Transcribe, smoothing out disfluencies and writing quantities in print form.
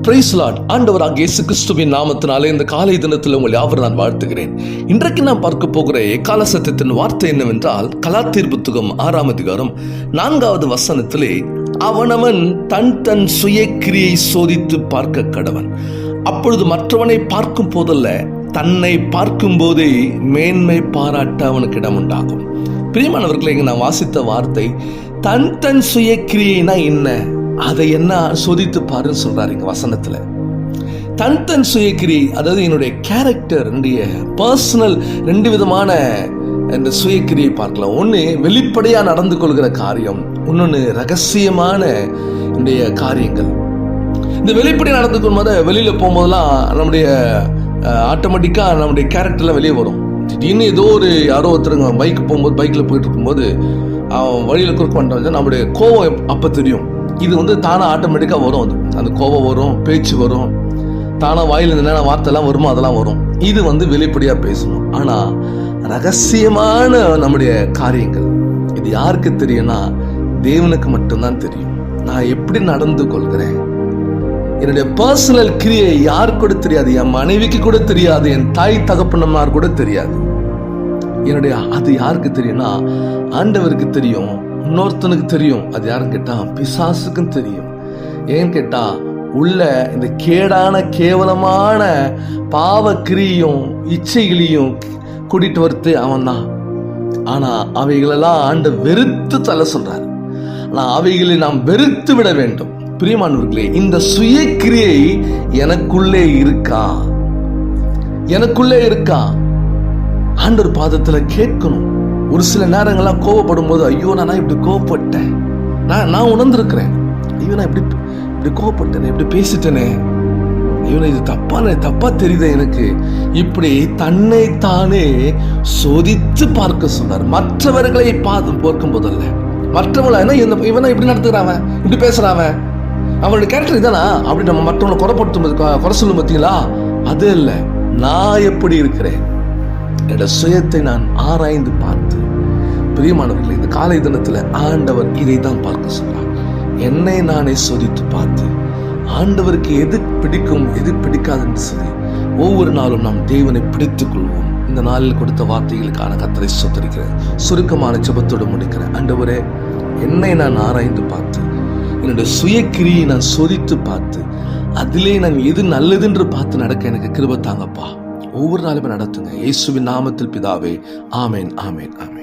Price Lord. ஆண்டவராகிய இயேசு கிறிஸ்துவின் நாமத்தினாலே இந்த காலை தினத்தில் உங்கள் யாவரும் நான் வாழ்த்துகிறேன். இன்றைக்கு நான் பார்க்க போகிற எக்கால சத்தியத்தின் வார்த்தை என்னவென்றால், கலாத்தியர் புத்தகம் 6ஆம் அதிகாரம் 4வது வசனத்திலே, அவனவன் தன் தன் சுய கிரியை சோதித்து பார்க்க கடவன். அப்பொழுது மற்றவனை பார்க்கும் போதல்ல, தன்னை பார்க்கும் போதே மேன்மை பாராட்ட அவனுக்கு இடம் உண்டாகும். பிரியமானவர்களை, இங்கே நான் வாசித்த வார்த்தை தன் தன் சுய கிரியைனா என்ன, அதை என்ன சோதித்து பாருன்னு சொல்றாரு இங்க வசனத்துல. தன் தன் சுயக்கிரி, அதாவது என்னுடைய கேரக்டர், என்னுடைய பர்சனல், ரெண்டு விதமான இந்த சுயக்கிரியை பார்க்கலாம். ஒன்று வெளிப்படையா நடந்து கொள்கிற காரியம், இன்னொன்று ரகசியமான என்னுடைய காரியங்கள். இந்த வெளிப்படையா நடந்து கொள்ளும்போது வெளியில போகும்போதெல்லாம் நம்முடைய ஆட்டோமேட்டிக்கா நம்முடைய கேரக்டர்லாம் வெளியே வரும். திடீர்னு ஏதோ ஒரு யாரோ ஒருத்தருங்க பைக்கில் போயிட்டு இருக்கும்போது அவன் வழியில் குறுக்க பண்ணிட்டு நம்முடைய கோவம் அப்போ தெரியும். இது தானாக ஆட்டோமேட்டிக்காக வரும். அந்த கோவம் வரும், பேச்சு வரும், தானாக வாயில் என்னென்ன வார்த்தைலாம் வருமோ அதெல்லாம் வரும். இது வெளிப்படையாக பேசணும். ஆனால் ரகசியமான நம்முடைய காரியங்கள், இது யாருக்கு தெரியும்னா தேவனுக்கு மட்டும்தான் தெரியும். நான் எப்படி நடந்து கொள்கிறேன், என்னுடைய பர்சனல் கிரியை யாருக்கு கூட தெரியாது. என் மனைவிக்கு கூட தெரியாது, என் தாய் தகப்பனமார் கூட தெரியாது. அது யாருக்கு தெரியும்னா ஆண்டவருக்கு தெரியும். இன்னொருத்தனுக்கு தெரியும். அது யாருன்னு கேட்டா பிசாசுக்கும் தெரியும். ஏன்னு கேட்டா உள்ள இந்த கேடான கேவலமான பாவ கிரியும் இச்சைகளையும் கூட்டிட்டு வருது அவன் தான். ஆனா அவைகளெல்லாம் ஆண்டு வெறுத்து தள்ள சொல்றாரு. ஆனா அவைகளை நாம் வெறுத்து விட வேண்டும். பிரியமானவர்களே, இந்த சுய கிரியை எனக்குள்ளே இருக்கா ஆண்டவர் பாதத்துல கேட்கணும். ஒரு சில நேரங்கள்லாம் கோவப்படும் போது, ஐயோ நான் இப்படி கோவப்பட்டேன், நான் உணர்ந்திருக்கிறேன், ஐயோ நான் இப்படி கோவப்பட்டேனே, இப்படி பேசிட்டேனே, ஐயோ இது தப்பா தெரியுது எனக்கு. இப்படி தன்னை தானே சோதித்து பார்க்க சொன்னார். மற்றவர்களை பார்க்கும் போதல்ல, மற்றவங்கள இவனை இப்படி நடத்துகிறான், இப்படி பேசுறான், அவனுடைய கேரக்டர் இதானா அப்படி நம்ம மற்றவங்களை குறை சொல்லும் பார்த்தீங்களா, அது இல்லை. நான் எப்படி இருக்கிறேன், என்னோட சுயத்தை நான் ஆராய்ந்து பார்த்து, பிரியமானவர்களே, இந்த காலை தினத்துல ஆண்டவர் இதை தான் பார்க்க சொல்றார். என்னை நானே சோதித்து பார்த்து ஆண்டவருக்கு எது பிடிக்கும் எது பிடிக்காதுன்னு சொல்லி ஒவ்வொரு நாளும் நாம் தேவனை பிடித்துக் கொள்வோம். இந்த நாளில் கொடுத்த வார்த்தைகளுக்கான கர்த்தரை ஸ்தோத்திரிக்கிறேன். சுருக்கமான ஜெபத்தோடு முடிக்கிறேன். ஆண்டவரே, என்னை நான் ஆராய்ந்து பார்த்து என்னுடைய சுயக்கிரியை நான் சோதித்து பார்த்து அதிலே நான் எது நல்லதுன்று பார்த்து நடக்க எனக்கு கிருபை தாங்கப்பா. ஒவ்வொரு நாளுமே நடத்துங்க. இயேசுவின் நாமத்தில் பிதாவே, ஆமேன், ஆமேன், ஆமேன்.